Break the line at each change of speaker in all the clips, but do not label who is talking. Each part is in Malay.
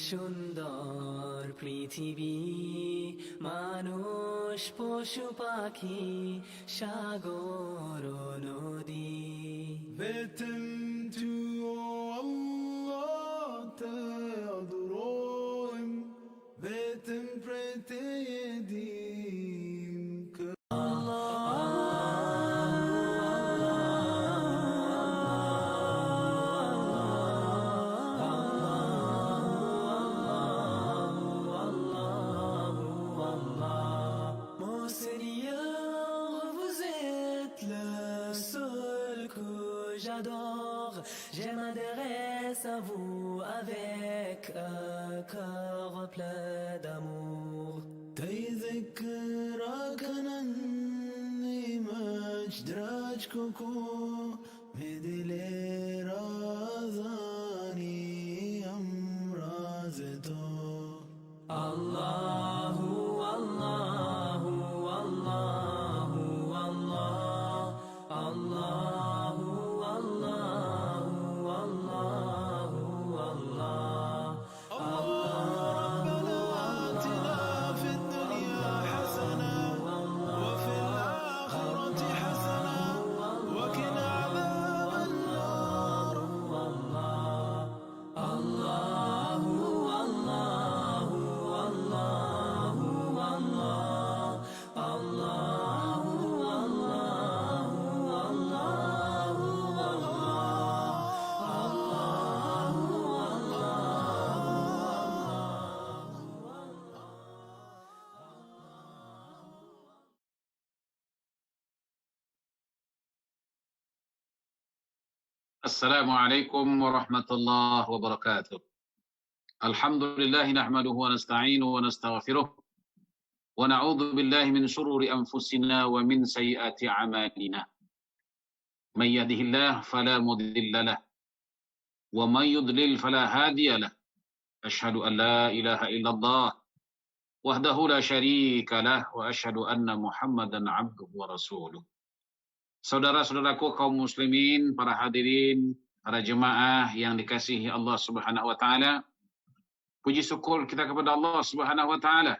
সুন্দর পৃথিবী, মানুষ পশু পাখি সাগর নদী।
Beten to Allah تأذرون beten prete yedim
Mon Seigneur, vous êtes le seul que j'adore. Je m'adresse à vous avec un cœur plein d'amour.
تذكرك أنني مجدرج كوكو مدلي رازاني أمرازتو
الله الله الله الله الله الله الله
ربنا آتنا في الدنيا حسنة وفي الآخرة حسنة وقنا عذاب النار
Assalamualaikum warahmatullahi wabarakatuh. Alhamdulillah nahmaduhu wa nasta'inuhu wa nastaghfiruh wa na'udzu billahi min shururi anfusina wa min sayyiati a'malina. May yahdihillahu fala mudilla lahu wa may yudlil fala hadiya lahu. Asyhadu an la ilaha illallah wahdahu la syarika lahu wa asyhadu anna Muhammadan 'abduhu wa rasuluh. Saudara-saudaraku kaum muslimin, para hadirin, para jemaah yang dikasihi Allah Subhanahu wa taala. Puji syukur kita kepada Allah Subhanahu wa taala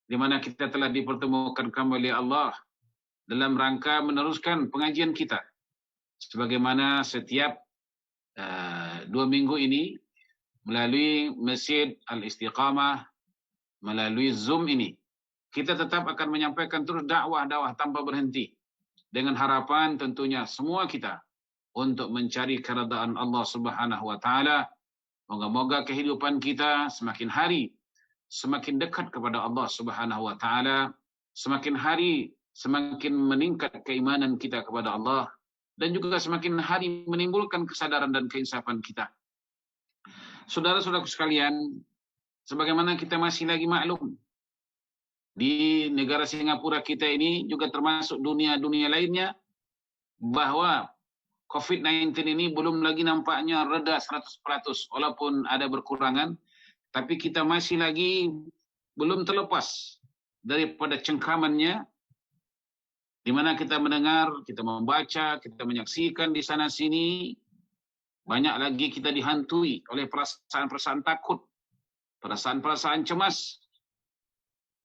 di mana kita telah dipertemukan kembali Allah dalam rangka meneruskan pengajian kita. Sebagaimana setiap 2 minggu ini melalui Masjid Al-Istiqamah, melalui Zoom ini, kita tetap akan menyampaikan terus dakwah-dakwah tanpa berhenti. Dengan harapan tentunya semua kita untuk mencari keridaan Allah Subhanahu wa taala. Moga-moga kehidupan kita semakin hari semakin dekat kepada Allah Subhanahu wa taala, semakin hari semakin meningkat keimanan kita kepada Allah, dan juga semakin hari menimbulkan kesadaran dan keinsafan kita. Saudara-saudaraku sekalian, sebagaimana kita masih lagi maklum, di negara Singapura kita ini juga termasuk dunia-dunia lainnya, bahwa COVID-19 ini belum lagi nampaknya reda 100%, walaupun ada berkurangan, tapi kita masih lagi belum terlepas daripada cengkamannya, di mana kita mendengar, kita membaca, kita menyaksikan di sana-sini, banyak lagi kita dihantui oleh perasaan-perasaan takut, perasaan-perasaan cemas,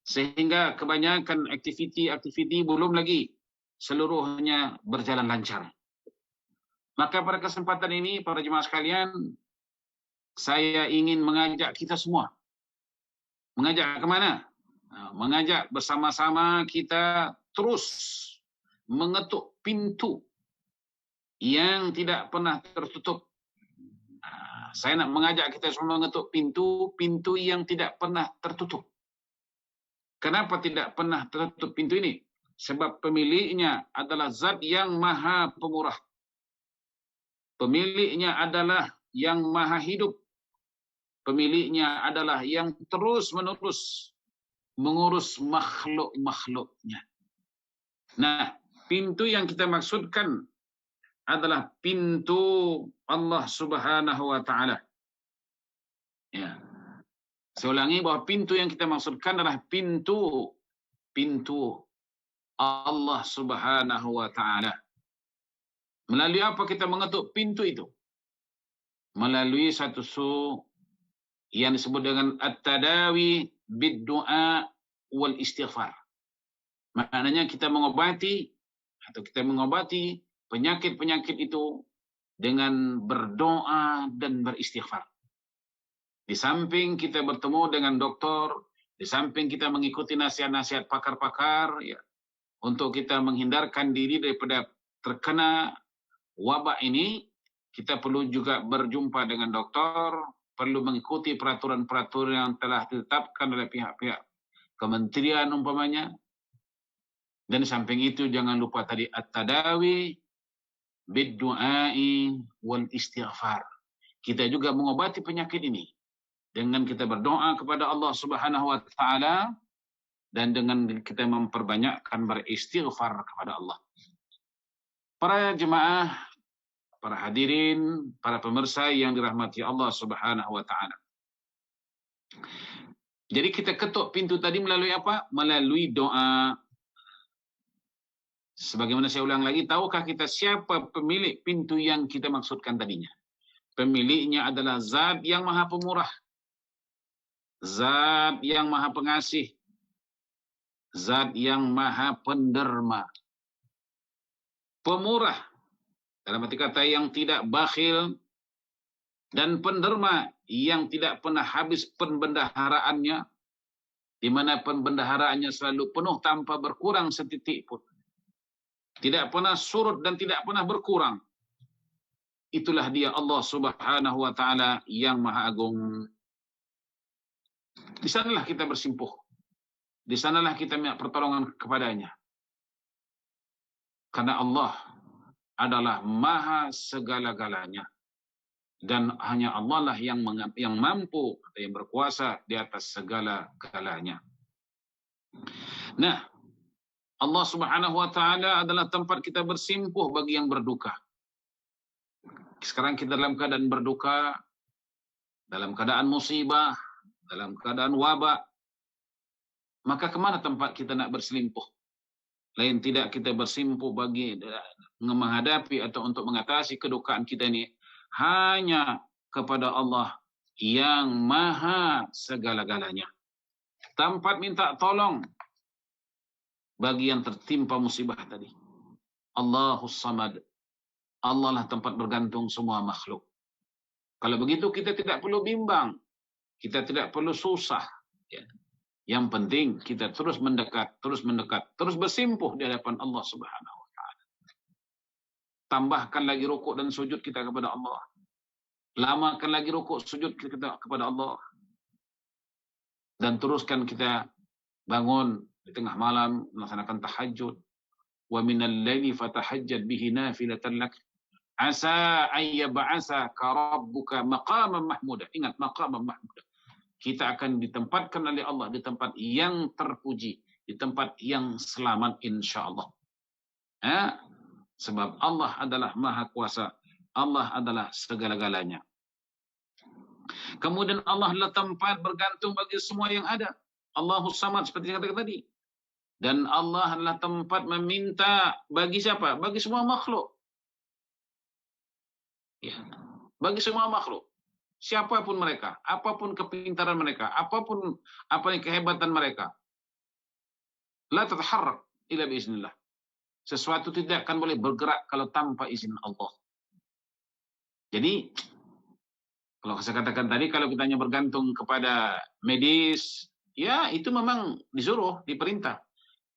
sehingga kebanyakan aktiviti-aktiviti belum lagi seluruhnya berjalan lancar. Maka pada kesempatan ini, para jemaah sekalian, saya ingin mengajak kita semua. Mengajak ke mana? Mengajak bersama-sama kita terus mengetuk pintu yang tidak pernah tertutup. Saya nak mengajak kita semua mengetuk pintu yang tidak pernah tertutup. Kenapa tidak pernah tertutup pintu ini? Sebab pemiliknya adalah zat yang maha pemurah. Pemiliknya adalah yang maha hidup. Pemiliknya adalah yang terus-menerus mengurus makhluk-makhluknya. Nah, pintu yang kita maksudkan adalah pintu Allah Subhanahu wa taala. Ya. Saya ulangi bahwa pintu yang kita maksudkan adalah pintu Allah Subhanahu wa taala. Melalui apa kita mengetuk pintu itu? Melalui satu yang disebut dengan at-tadawi bid-du'a wal istighfar. Maknanya kita mengobati penyakit-penyakit itu dengan berdoa dan beristighfar. Di samping kita bertemu dengan dokter, di samping kita mengikuti nasihat-nasihat pakar-pakar, ya, untuk kita menghindarkan diri daripada terkena wabak ini, kita perlu juga berjumpa dengan dokter, perlu mengikuti peraturan-peraturan yang telah ditetapkan oleh pihak-pihak kementerian umpamanya. Dan di samping itu jangan lupa tadi at-tadawi bid-du'ai wal istighfar. Kita juga mengobati penyakit ini dengan kita berdoa kepada Allah Subhanahu wa taala dan dengan kita memperbanyakkan beristighfar kepada Allah. Para jemaah, para hadirin, para pemirsa yang dirahmati Allah Subhanahu wa taala. Jadi kita ketuk pintu tadi melalui apa? Melalui doa. Sebagaimana saya ulang lagi, tahukah kita siapa pemilik pintu yang kita maksudkan tadinya? Pemiliknya adalah Zat yang Maha Pemurah, Zat yang Maha Pengasih, Zat yang Maha Penderma. Pemurah, dalam arti kata yang tidak bakhil, dan penderma yang tidak pernah habis pembendaharaannya, di mana pembendaharaannya selalu penuh tanpa berkurang setitik pun. Tidak pernah surut dan tidak pernah berkurang. Itulah dia Allah Subhanahu wa taala yang Maha Agung. Di sanalah kita bersimpuh. Di sanalah kita minta pertolongan kepadanya. Karena Allah adalah Maha segala-galanya. Dan hanya Allah lah yang mampu atau yang berkuasa di atas segala-galanya. Nah, Allah Subhanahu wa taala adalah tempat kita bersimpuh bagi yang berduka. Sekarang kita dalam keadaan berduka, dalam keadaan musibah, dalam keadaan wabak. Maka kemana tempat kita nak berselimpuh? Lain tidak kita bersimpuh bagi menghadapi atau untuk mengatasi kedukaan kita ini hanya kepada Allah yang Maha segala-galanya. Tempat minta tolong bagi yang tertimpa musibah tadi. Allahus Samad. Allah lah tempat bergantung semua makhluk. Kalau begitu kita tidak perlu bimbang. Kita tidak perlu susah. Ya. Yang penting kita terus mendekat, terus bersimpuh di hadapan Allah Subhanahu wa taala. Tambahkan lagi rukuk dan sujud kita kepada Allah. Lamakan lagi rukuk sujud kita kepada Allah. Dan teruskan kita bangun di tengah malam melaksanakan tahajud. Wa minal laili fatahajjad bihi nafilatan lak asa ay yab'asaka rabbuka maqaman mahmuda. Ingat, maqaman mahmuda. Kita akan ditempatkan oleh Allah di tempat yang terpuji, di tempat yang selamat insyaallah. Sebab Allah adalah Maha Kuasa, Allah adalah segala-galanya. Kemudian Allah adalah tempat bergantung bagi semua yang ada. Allahus Samad seperti yang katakan tadi. Dan Allah adalah tempat meminta bagi siapa? Bagi semua makhluk. Ya. Bagi semua makhluk. Siapapun mereka, apapun kepintaran mereka, apapun kehebatan mereka. La tataharrak illa biiznillah. Sesuatu tidak akan boleh bergerak kalau tanpa izin Allah. Jadi, kalau saya katakan tadi, kalau kita hanya bergantung kepada medis, ya itu memang disuruh, diperintah.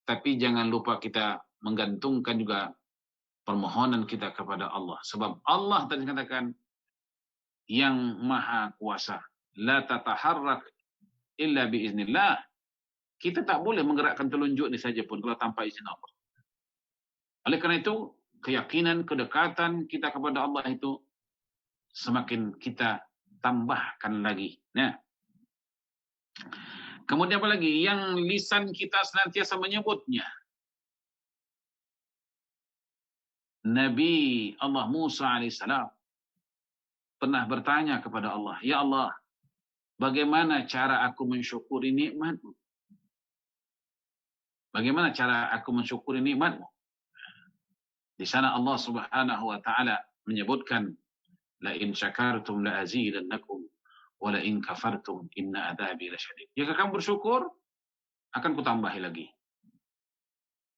Tapi jangan lupa kita menggantungkan juga permohonan kita kepada Allah. Sebab Allah tadi katakan, yang Maha Kuasa. La tataharrak illa biiznillah. Kita tak boleh menggerakkan telunjuk ini saja pun kalau tanpa izin Allah. Oleh karena itu, keyakinan, kedekatan kita kepada Allah itu semakin kita tambahkan lagi. Nah, kemudian apa lagi? Yang lisan kita senantiasa menyebutnya. Nabi Allah Musa alaihissalam pernah bertanya kepada Allah, "Ya Allah, bagaimana cara aku mensyukuri nikmat-Mu? Bagaimana cara aku mensyukuri nikmat-Mu?" Di sana Allah Subhanahu wa taala menyebutkan, "La in syakartum la azidannakum wa la in kafartum inna adzabi lasyadid." Jika kamu bersyukur, akan kutambahi lagi.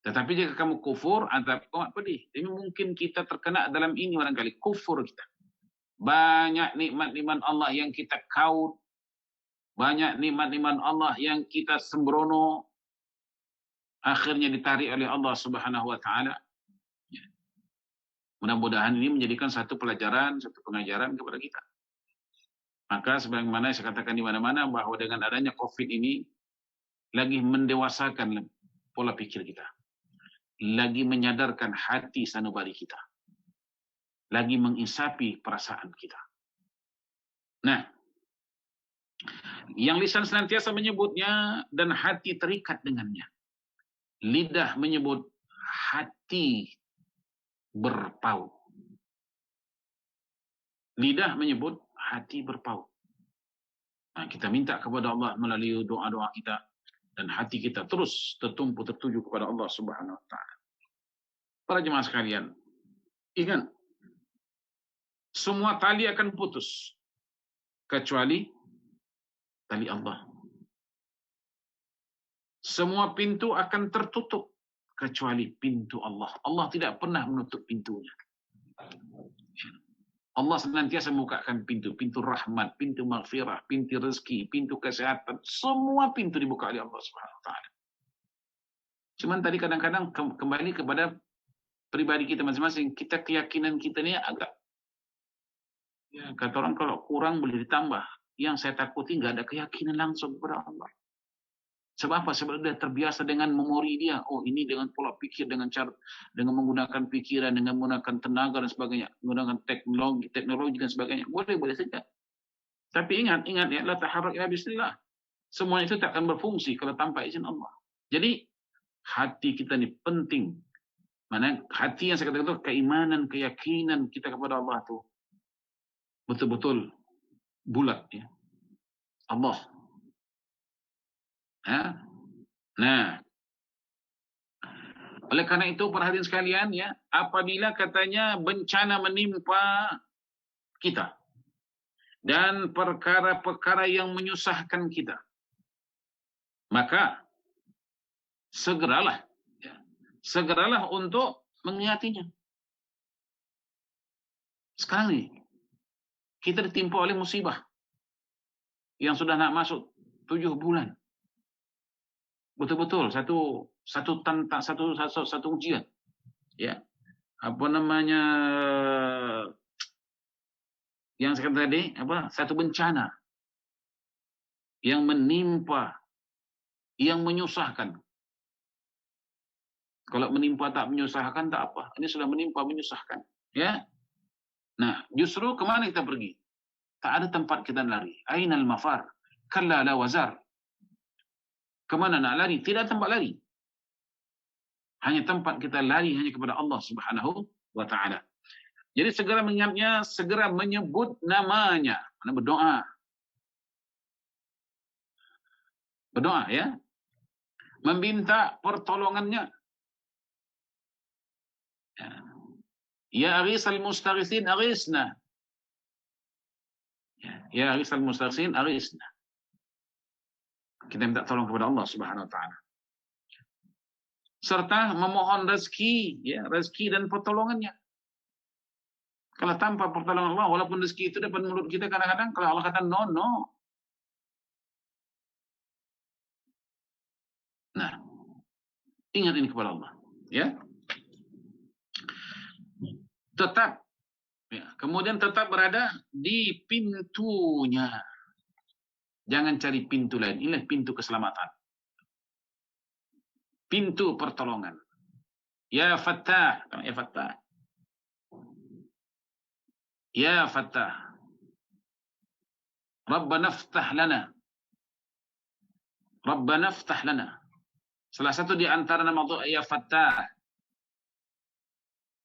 Tetapi jika kamu kufur, azab amat pedih. Jadi mungkin kita terkena dalam ini barangkali, kufur kita. Banyak nikmat-nikmat Allah yang kita kaut, banyak nikmat-nikmat Allah yang kita sembrono, akhirnya ditarik oleh Allah Subhanahu wa taala. Mudah-mudahan ini menjadikan satu pelajaran, satu pengajaran kepada kita. Maka sebagaimana saya katakan di mana-mana bahwa dengan adanya Covid ini lagi mendewasakan pola pikir kita. Lagi menyadarkan hati sanubari kita. Lagi menginsapi perasaan kita. Nah, yang lisan senantiasa menyebutnya dan hati terikat dengannya. Lidah menyebut, hati berpaut. Lidah menyebut, hati berpaut. Nah, kita minta kepada Allah melalui doa-doa kita dan hati kita terus tertumpu tertuju kepada Allah Subhanahu wa taala. Para jemaah sekalian, ingat, semua tali akan putus kecuali tali Allah. Semua pintu akan tertutup kecuali pintu Allah. Allah tidak pernah menutup pintunya. Allah senantiasa membukakan pintu, pintu rahmat, pintu maghfirah, pintu rezeki, pintu kesehatan, semua pintu dibuka oleh Allah Subhanahu wa taala. Cuman tadi kadang-kadang kembali kepada pribadi kita masing-masing, kita keyakinan kita ini agak, ya, kata orang kalau kurang boleh ditambah. Yang saya takuti nggak ada keyakinan langsung kepada Allah. Sebab apa? Sebab dia terbiasa dengan memori dia. Oh, ini dengan pola pikir, dengan cara, dengan menggunakan pikiran, dengan menggunakan tenaga dan sebagainya, menggunakan teknologi dan sebagainya. Boleh saja. Tapi ingat ya, la taharrak illa bismillah. Semua itu tak akan berfungsi kalau tanpa izin Allah. Jadi hati kita ini penting. Mana hati yang saya katakan itu keimanan, keyakinan kita kepada Allah itu betul-betul bulat ya. Allah. Ya. Nah, oleh karena itu perhatian sekalian ya, apabila katanya bencana menimpa kita dan perkara-perkara yang menyusahkan kita, maka segeralah untuk mengingatinya. Sekarang ini kita ditimpa oleh musibah yang sudah nak masuk 7 bulan. Betul-betul satu ujian. Ya. Apa namanya yang saya katakan tadi, satu bencana yang menimpa, yang menyusahkan. Kalau menimpa tak menyusahkan tak apa. Ini sudah menimpa menyusahkan, ya. Nah, justru kemana kita pergi? Tak ada tempat kita lari. Ainal mafar? Kalla la wazar. Kemana nak lari? Tidak ada tempat lari. Hanya tempat kita lari hanya kepada Allah Subhanahu wa taala. Jadi segera mengingatnya, segera menyebut namanya, berdoa. Berdoa ya. Meminta pertolongannya. Ya aghithal mustaghithin aghithna. Ya aghithal mustaghithin aghithna. Kita minta tolong kepada Allah Subhanahu wa taala. Serta memohon rezeki, ya, rezeki dan pertolongannya. Kalau tanpa pertolongan Allah, walaupun rezeki itu dapat mulut kita kadang-kadang, kalau Allah kata no. Nah, ingat ini kepada Allah, ya. Tetap, ya, kemudian tetap berada di pintunya. Jangan cari pintu lain. Inilah pintu keselamatan. Pintu pertolongan. Ya Fattah. Ya Fattah. Ya Fattah. Rabbana ftah lana. Rabbana ftah lana. Salah satu di antara nama Allah ya Fattah.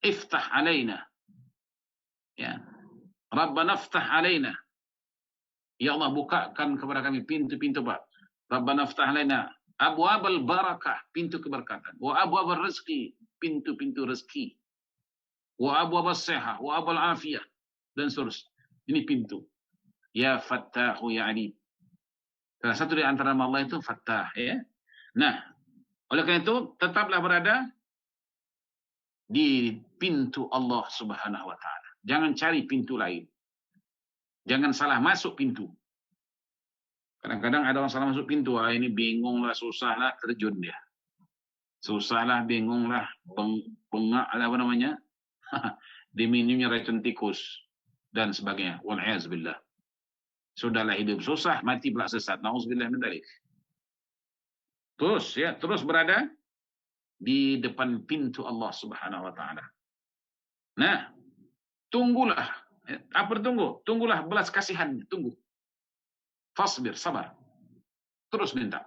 Iftah alaina. Ya. Rabbana ftah alaina. Ya Allah, bukakan kepada kami pintu-pintu, Pak. Rabbana ftah alaina abwabal barakah, pintu keberkatan. Wa abwabal rizqi, pintu-pintu rezeki. Wa abwabas sihah, wa abwabal afiyah, dan seterusnya. Ini pintu. Ya Fattahu ya Alim. Salah satu di antara nama Allah itu Fattah, ya. Nah, oleh karena itu tetaplah berada di pintu Allah Subhanahu wa taala. Jangan cari pintu lain. Jangan salah masuk pintu. Kadang-kadang ada orang salah masuk pintu, ini bingung lah, susah lah, terjun dia. Susah lah, bingung lah, bengak apa namanya? Diminumnya racun tikus dan sebagainya. Wal'iyazbillah. Sudahlah hidup susah, mati pula sesat. Nauzubillah min dzalik. Terus berada di depan pintu Allah Subhanahu wa taala. Nah, tunggulah. Apa tunggu? Tunggulah belas kasihan, tunggu. Fasbir, sabar. Terus minta.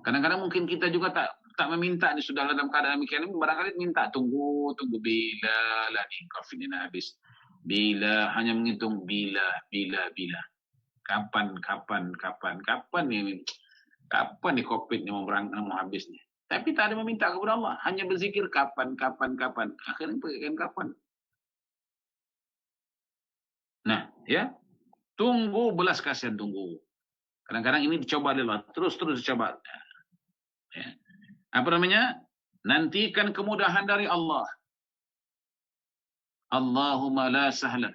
Kadang-kadang mungkin kita juga tak meminta, sudah dalam keadaan demikian, barangkali minta tunggu bila lah nih COVID ini habis. Bila, hanya menghitung bila. Kapan nih COVID ini mau habis nih. Tapi tak ada meminta kepada Allah, hanya berzikir kapan. Akhirnya pakai kapan. Nah, ya. Tunggu belas kasihan, tunggu. Kadang-kadang ini dicoba oleh Allah, terus dicoba. Ya. Apa namanya? Nantikan kemudahan dari Allah. Allahumma la sahla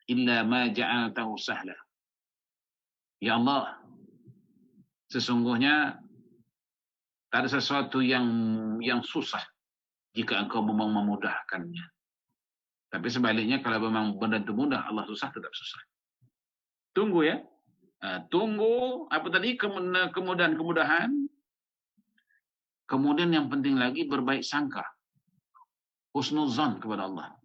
illa ma ja'altahu sahla. Ya Allah, sesungguhnya tak ada sesuatu yang susah jika engkau memang memudahkannya. Tapi sebaliknya, kalau memang benda itu mudah, Allah susah, tetap susah. Tunggu ya. Tunggu, apa tadi, kemudahan. Kemudian yang penting lagi, berbaik sangka. Husnuzan kepada Allah.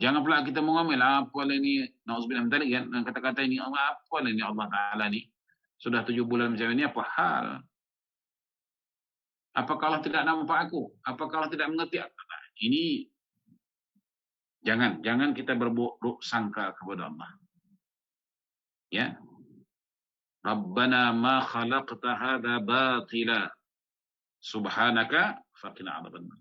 Jangan pula kita mengambil, apa ini, na'udzubillah tadi kan, kata-kata ini, apa ini Allah Ta'ala ni, sudah 7 bulan macam ini, apa hal? Apakah Allah tidak nampak aku? Apakah Allah tidak mengerti aku? Ini, jangan kita berburuk sangka kepada Allah. Ya. Rabbana ma khalaqta hadza batila. Subhanaka faqina adzabannar.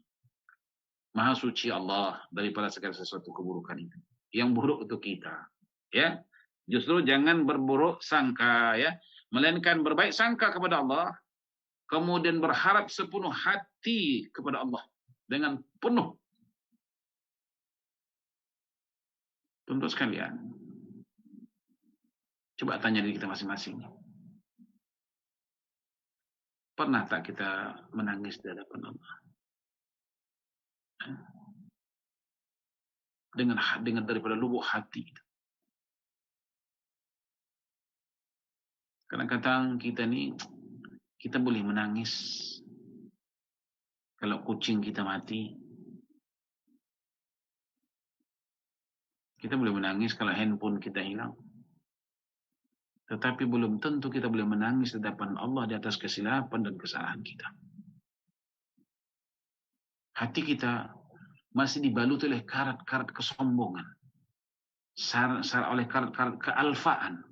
Maha suci Allah daripada segala sesuatu keburukan itu. Yang buruk itu kita, ya. Justru jangan berburuk sangka, ya, melainkan berbaik sangka kepada Allah, kemudian berharap sepenuh hati kepada Allah dengan penuh. Tentu sekalian, coba tanya diri kita masing-masing. Pernah tak kita menangis di hadapan Allah? Dengan daripada lubuk hati. Kadang-kadang kita boleh menangis kalau kucing kita mati. Kita boleh menangis kalau handphone kita hilang. Tetapi belum tentu kita boleh menangis di hadapan Allah di atas kesilapan dan kesalahan kita. Hati kita masih dibalut oleh karat-karat kesombongan. Oleh karat-karat kealfaan.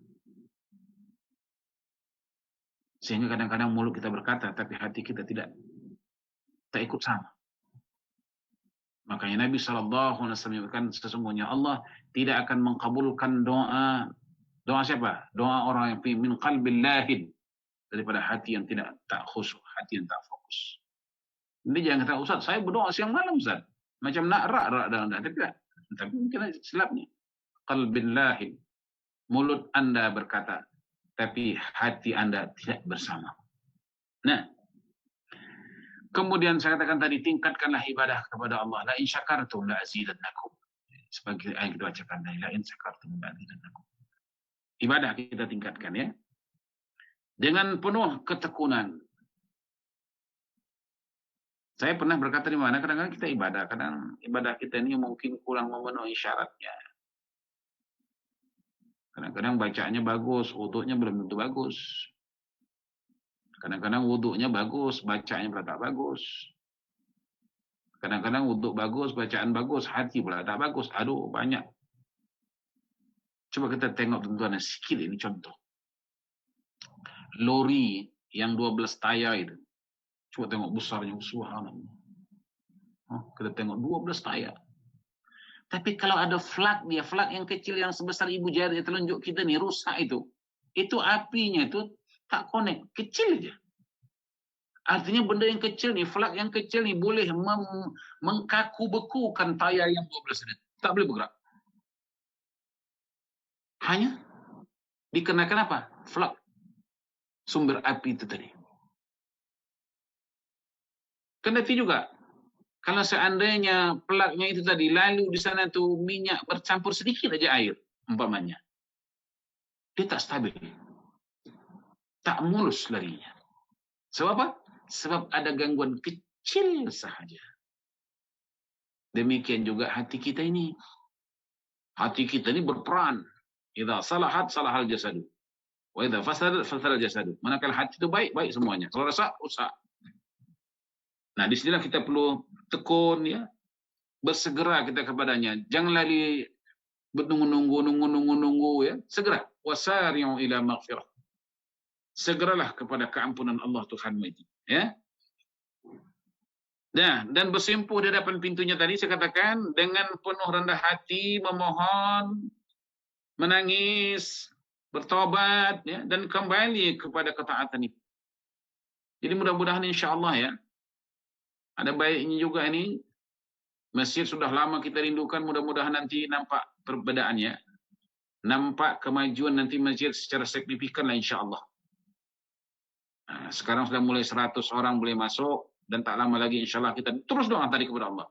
Sehingga kadang-kadang mulut kita berkata, tapi hati kita tak ikut sama. Makanya Nabi SAW menyebutkan, sesungguhnya Allah tidak akan mengkabulkan doa siapa? Doa orang yang min qalbil lahin, daripada hati yang tak khusyuk, hati yang tak fokus. Jadi jangan kata, Ustaz, saya berdoa siang malam, Ustaz. Macam nak rak dalam tapi mungkin silapnya. Qalbil lahin, mulut Anda berkata, tapi hati Anda tidak bersama. Nah, kemudian saya katakan tadi, tingkatkanlah ibadah kepada Allah. La in syakartum la azidannakum. Sebagai ayat kita bacakan tadi, la in syakartum la azidannakum. Ibadah kita tingkatkan, ya. Dengan penuh ketekunan. Saya pernah berkata di mana, kadang-kadang kita ibadah, kadang ibadah kita ini mungkin kurang memenuhi syaratnya. Kadang-kadang bacaannya bagus, wudhunya belum tentu bagus. Kadang-kadang wudhunya bagus, bacaannya pula tak bagus. Kadang-kadang wudhu bagus, bacaan bagus, hati pula tak bagus. Aduh, banyak. Coba kita tengok tuan-tuan, sikit ini contoh. Lori yang 12 tayar itu. Coba tengok besarnya, subhanallah. Kita tengok 12 tayar. Tapi kalau ada flak dia, flak yang kecil yang sebesar ibu jari telunjuk kita ni rusak itu. Itu apinya itu tak connect, kecil aja. Artinya benda yang kecil ni, flak yang kecil ni boleh mengkaku-bekukan tayar yang 12 ini. Tak boleh bergerak. Hanya dikenakan apa? Flak. Sumber api itu tadi. Kendati juga, kalau seandainya pelaknya itu tadi, lalu di sana tu minyak bercampur sedikit aja air, umpamanya. Dia tak stabil. Tak mulus larinya. Sebab apa? Sebab ada gangguan kecil sahaja. Demikian juga hati kita ini. Hati kita ini berperan. Idza salahat, salahal jasadu. Wa idza fasadat, fasadal jasadu. Manakala hati itu baik, baik semuanya. Kalau rosak, rusak. Nah, di sinilah kita perlu tekun, ya, bersegera kita kepadanya. Jangan lari menunggu, ya. Segera. Wasari'u ila maghfirah. Segeralah kepada keampunan Allah Tuhanmu itu, ya. Nah, dan bersimpuh di hadapan pintunya tadi saya katakan dengan penuh rendah hati memohon, menangis, bertobat, ya, dan kembali kepada ketaatan itu. Jadi mudah-mudahan insya-Allah, ya. Ada baiknya juga ini, masjid sudah lama kita rindukan, mudah-mudahan nanti nampak perbedaannya. Nampak kemajuan nanti masjid secara signifikan lah insya-Allah. Nah, sekarang sudah mulai 100 orang boleh masuk, dan tak lama lagi insya-Allah kita terus doa tadi kepada Allah.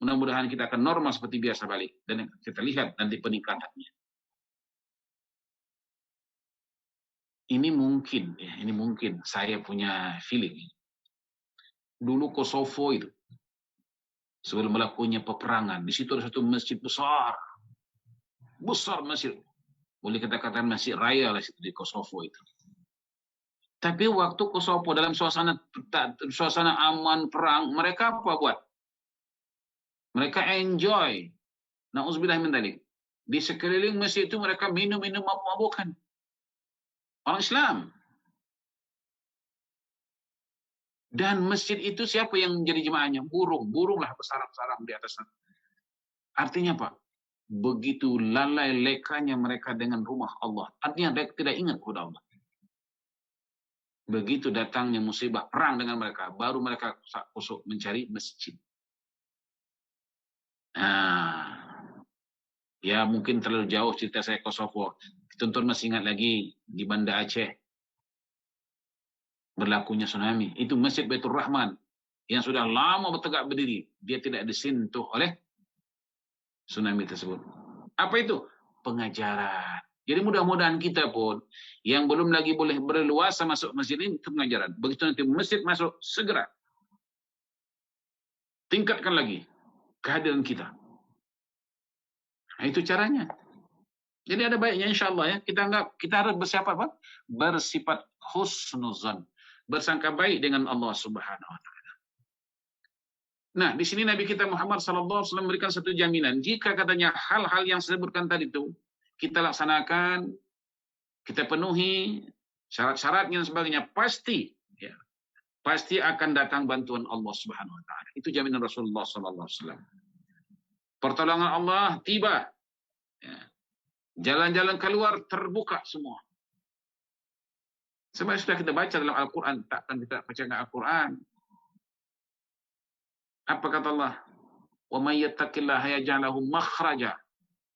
Mudah-mudahan kita akan normal seperti biasa balik, dan kita lihat nanti peningkatannya. Ini mungkin, ya, ini mungkin saya punya feeling. Dulu Kosovo itu, sebelum berlakunya peperangan, di situ ada satu masjid besar. Besar masjid. Boleh kita katakan masjid raya lah situ di Kosovo itu. Tapi waktu Kosovo dalam suasana aman perang, mereka apa buat? Mereka enjoy. Na'udzubillah min dzalik. Di sekeliling masjid itu mereka minum-minum mabuk-mabukan. Orang Islam. Dan masjid itu siapa yang menjadi jemaahnya? Burung-burunglah bersarang-sarang di atas. Artinya apa? Begitu lalai lekanya mereka dengan rumah Allah. Artinya mereka tidak ingat kepada Allah. Begitu datangnya musibah perang dengan mereka, baru mereka kusuk mencari masjid. Nah, ya mungkin terlalu jauh cerita saya Kosovo. Tuntun masih ingat lagi di Banda Aceh. Berlakunya tsunami. Itu Masjid Baitur Rahman yang sudah lama bertegak berdiri. Dia tidak disentuh oleh tsunami tersebut. Apa itu? Pengajaran. Jadi mudah-mudahan kita pun yang belum lagi boleh berleluasa masuk masjid ini, itu pengajaran. Begitu nanti masjid masuk, segera tingkatkan lagi kehadiran kita. Nah, itu caranya. Jadi ada baiknya insya-Allah, ya. Kita harus bersifat husnuzan. Bersangka baik dengan Allah Subhanahu wa taala. Nah, di sini Nabi kita Muhammad sallallahu alaihi wasallam memberikan satu jaminan. Jika katanya hal-hal yang saya sebutkan tadi itu kita laksanakan, kita penuhi syarat-syaratnya dan sebagainya, pasti, ya, pasti akan datang bantuan Allah Subhanahu wa taala. Itu jaminan Rasulullah sallallahu alaihi wasallam. Pertolongan Allah tiba. Ya. Jalan-jalan keluar terbuka semua. Sebab sudah kita baca dalam Al-Quran, takkan kita baca dengan Al-Quran. Apa kata Allah? Wa may yattaqillaha yaj'al lahu makhraja.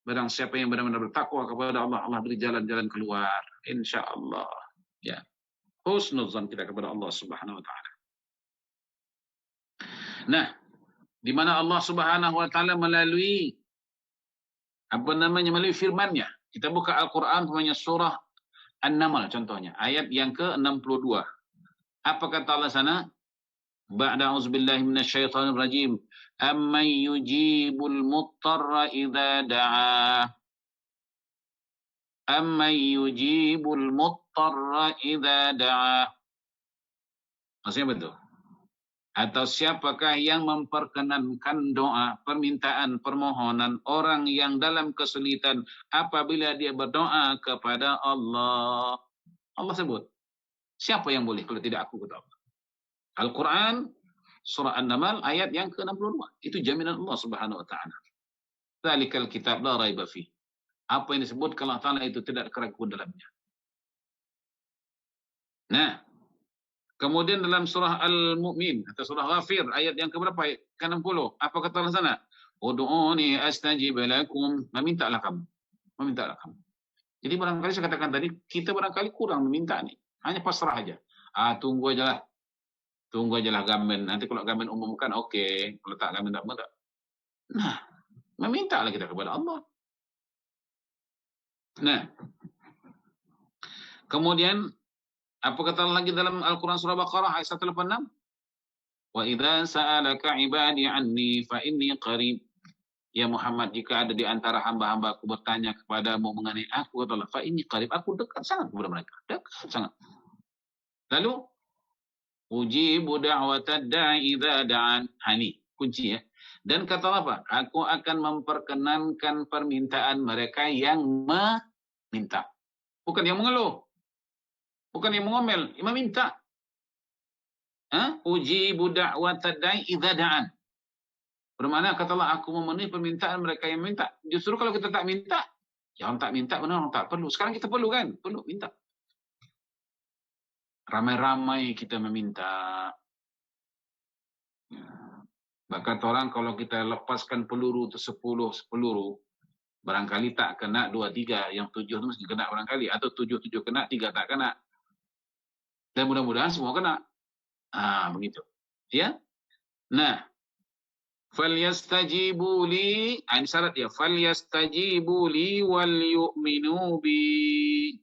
Barang siapa yang benar-benar bertakwa kepada Allah, Allah beri jalan-jalan keluar, insya-Allah. Ya. Husnuzan kita kepada Allah Subhanahu wa taala. Nah, di mana Allah Subhanahu wa taala melalui melalui firman-Nya. Kita buka Al-Quran namanya surah An-Naml contohnya, ayat yang ke-62. Apa kata Allah sana? Ba'da auzubillahi minasyaitonir rajim. Amman yujibul muttarra idza da'a. Amman yujibul muttarra idza da'a. Maksudnya betul. Atau siapakah yang memperkenankan doa, permintaan, permohonan orang yang dalam kesulitan apabila dia berdoa kepada Allah. Allah sebut. Siapa yang boleh kalau tidak aku, kata Allah. Al-Quran, surah An-Naml, ayat yang ke-62. Itu jaminan Allah subhanahu wa ta'ala. Dzalikal kitab la raiba fi. Apa yang disebut kalau Allah Ta'ala itu tidak ada keraguan dalamnya. Nah, kemudian dalam surah Al-Mu'min atau surah Ghafir ayat yang keberapa? Ke-60. Apa kata Allah sana? Ud'uni astajib lakum. Memintalah kamu. Memintalah kamu. Jadi barangkali saya katakan tadi, kita barangkali kurang meminta nih. Hanya pasrah aja. Tunggu aja lah. Tunggu aja lah gamen. Nanti kalau gamen umumkan, oke. Kalau tak gamen, tak mudah. Nah, memintalah kita kepada Allah. Nah, kemudian apa kata Allah lagi dalam Al-Quran surah Baqarah ayat 186? Wa idza sa'alaka 'ibadi 'anni fa inni qarib. Ya Muhammad, jika ada di antara hamba-hamba aku bertanya kepadamu mengenai aku, kata Allah, fa inni qarib, aku dekat sangat kepada mereka. Dekat sangat. Lalu ujibu da'watad da'i idza da'an. Ini kunci ya. Dan kata Allah apa? Aku akan memperkenankan permintaan mereka yang meminta. Bukan yang mengeluh. Bukan yang mengomel, yang meminta. Ujibu da'watad da'i idza da'an. Bermakna kata Allah, aku memenuhi permintaan mereka yang minta. Justru kalau kita tak minta, yang tak minta benar orang tak perlu. Sekarang kita perlu kan? Perlu minta. Ramai-ramai kita meminta. Bahkan orang kalau kita lepaskan peluru itu 10 peluru, barangkali tak kena 2-3, yang 7 itu mesti kena barangkali. Atau 7 kena, 3 tak kena. Dan mudah-mudahan semua kena. Begitu. Ya. Nah, falyastajibu li, ini syarat ya, falyastajibu li wal yu'minu bi.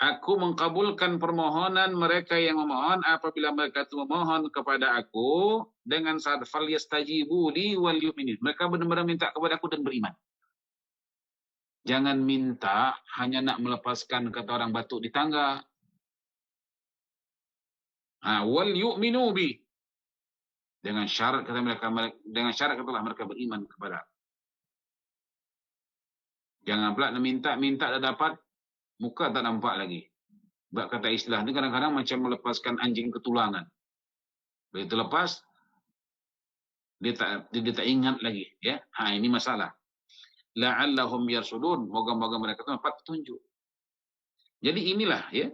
Aku mengkabulkan permohonan mereka yang memohon apabila mereka itu memohon kepada aku dengan syarat falyastajibu li wal yu'minu. Mereka benar-benar minta kepada aku dan beriman. Jangan minta hanya nak melepaskan kata orang batuk di tangga. Wal yu'minu bi. Dengan syarat kata mereka beriman kepada. Jangan pula minta dah dapat, muka tak nampak lagi. Sebab kata istilah ni kadang-kadang macam melepaskan anjing ketulangan. Begitu lepas, dia tak ingat lagi. Ya, ini masalah. La'allahum yarsudun. Moga-moga mereka itu dapat petunjuk. Jadi inilah ya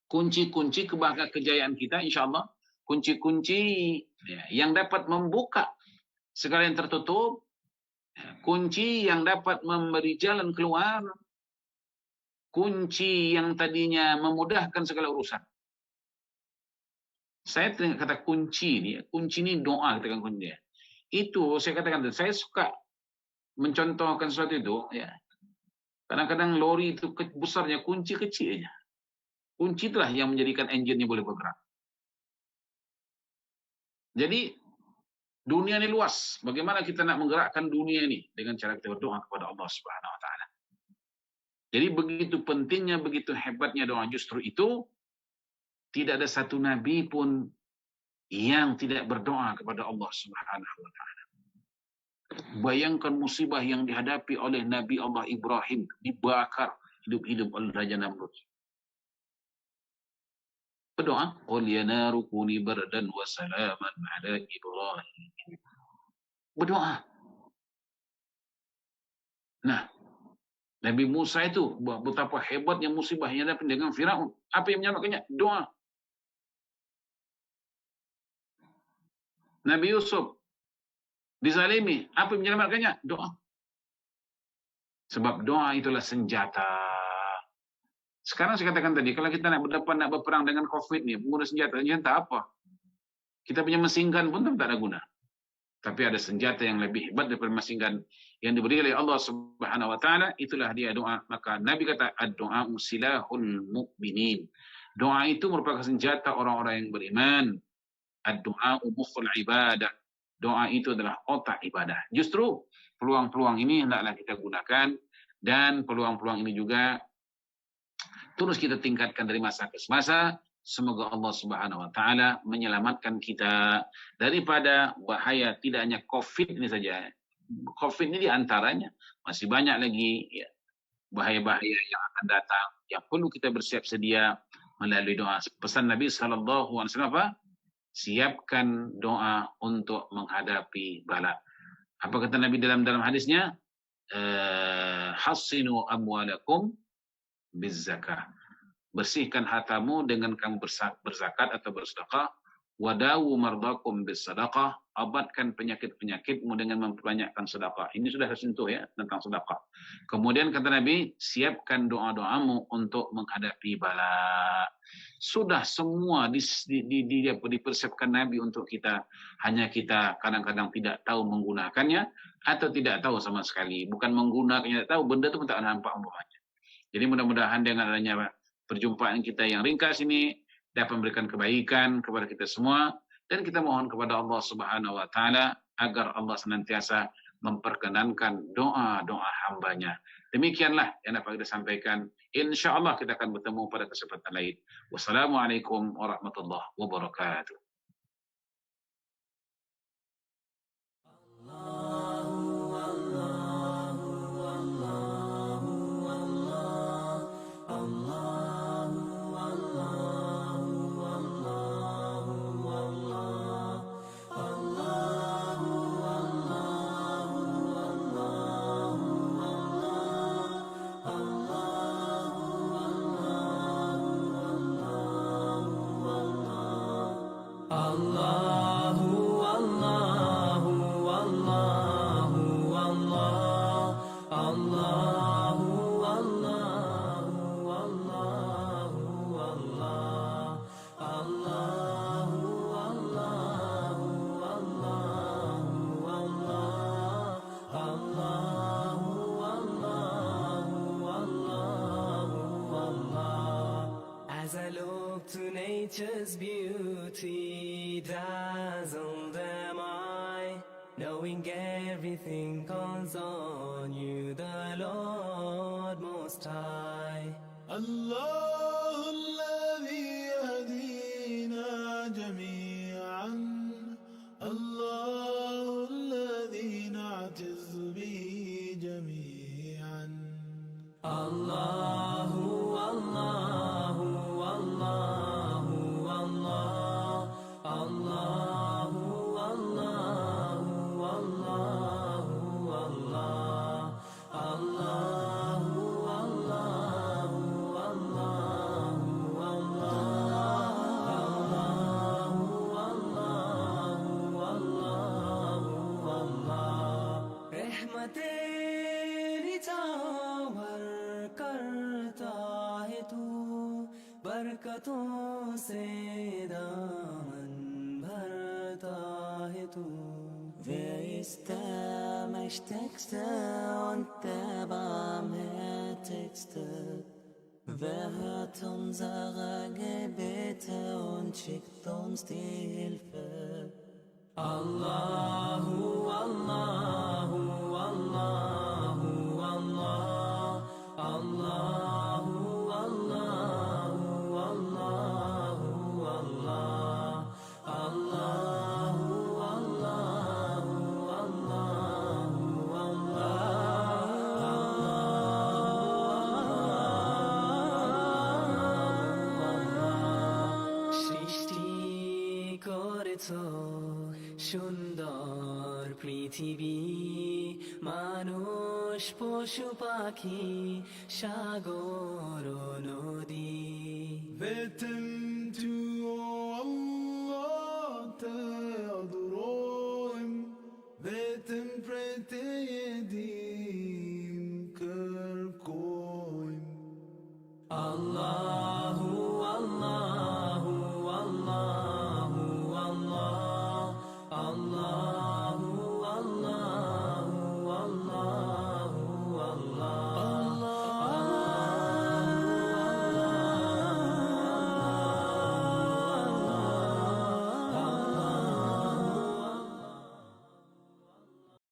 kunci-kunci kejayaan kita, insyaAllah. Kunci-kunci yang dapat membuka segala yang tertutup, kunci yang dapat memberi jalan keluar, kunci yang tadinya memudahkan segala urusan. Saya kata kunci ni doa, katakan kunci. Itu saya katakan, saya suka mencontohkan sesuatu itu. Ya. Kadang-kadang lori itu besarnya kunci kecil aja. Kunci itulah yang menjadikan enjinnya boleh bergerak. Jadi dunia ini luas. Bagaimana kita nak menggerakkan dunia ini dengan cara kita berdoa kepada Allah Subhanahu Wa Taala. Jadi begitu pentingnya, begitu hebatnya doa. Justru itu tidak ada satu nabi pun yang tidak berdoa kepada Allah Subhanahu Wa Taala. Bayangkan musibah yang dihadapi oleh Nabi Allah Ibrahim, dibakar hidup-hidup oleh Raja Namrud. Berdoa, qul ya naru kuni bardan wa salaman ala Ibrahim. Berdoa. Nah, Nabi Musa itu betapa hebatnya musibah yang dapat dengan Firaun. Apa yang menyelamatkannya? Doa. Nabi Yusuf dizalimi, apa yang menyelamatkannya? Doa. Sebab doa itulah senjata. Sekarang saya katakan tadi, kalau kita nak berperang dengan COVID ni, menggunakan senjata apa? Kita punya mesin gun pun tak ada guna. Tapi ada senjata yang lebih hebat daripada mesin gun yang diberi oleh Allah Subhanahu Wa Taala, itulah dia doa. Maka Nabi kata, ad-doa silahul mu'minin. Doa itu merupakan senjata orang-orang yang beriman. Ad-du'a mukhul ibadah. Doa itu adalah otak ibadah. Justru peluang-peluang ini hendaklah kita gunakan, dan peluang-peluang ini juga terus kita tingkatkan dari masa ke masa. Semoga Allah Subhanahu wa taala menyelamatkan kita daripada bahaya tidak hanya Covid ini saja. Covid ini diantaranya, masih banyak lagi ya, bahaya-bahaya yang akan datang yang perlu kita bersiap sedia melalui doa. Pesan Nabi sallallahu alaihi wasallam apa? Siapkan doa untuk menghadapi bala. Apa kata Nabi dalam hadisnya? Hassinu amwalakum bizzakah. Bersihkan hartamu dengan kamu berzakat atau bersedekah. Wadawu mardakum bisadaqah. Obatkan penyakit-penyakitmu dengan memperbanyakkan sedekah. Ini sudah tersentuh ya tentang sedekah. Kemudian kata Nabi, siapkan doa-doamu untuk menghadapi bala. Sudah semua dipersiapkan Nabi untuk kita. Hanya kita kadang-kadang tidak tahu menggunakannya atau tidak tahu sama sekali. Bukan menggunakannya, tahu benda itu pun tak nampak umpamanya. Jadi mudah-mudahan dengan adanya perjumpaan kita yang ringkas ini dapat memberikan kebaikan kepada kita semua, dan kita mohon kepada Allah Subhanahu wa taala agar Allah senantiasa memperkenankan doa-doa hambanya. Demikianlah yang dapat kita sampaikan. Insyaallah kita akan bertemu pada kesempatan lain. Wassalamualaikum warahmatullahi wabarakatuh.
As I look to nature's beauty, dazzled am I, knowing everything calls on you, the Lord Most High.
الله الذي يهدينا جميعا، الله الذي نعتز به جميعا.
الله الله الله الله الله الله الله الله الله तेरी चावर करता है तू, बरकतों से दामन भरता है तू. Wer ist der Mächtigste und der Barmherzigste? Wer hört unsere Gebete und schickt uns die Hilfe? Allahu, Allahu, Allahu, Allah, Allahu, Allahu, Allahu, Allah, Allahu, Allahu, Allahu, সৃষ্টি করেছো সুন্দর পৃথিবী, মানুষ পশু পাখি সাগর নদী.
Beten to Allah te adorar, beten pray te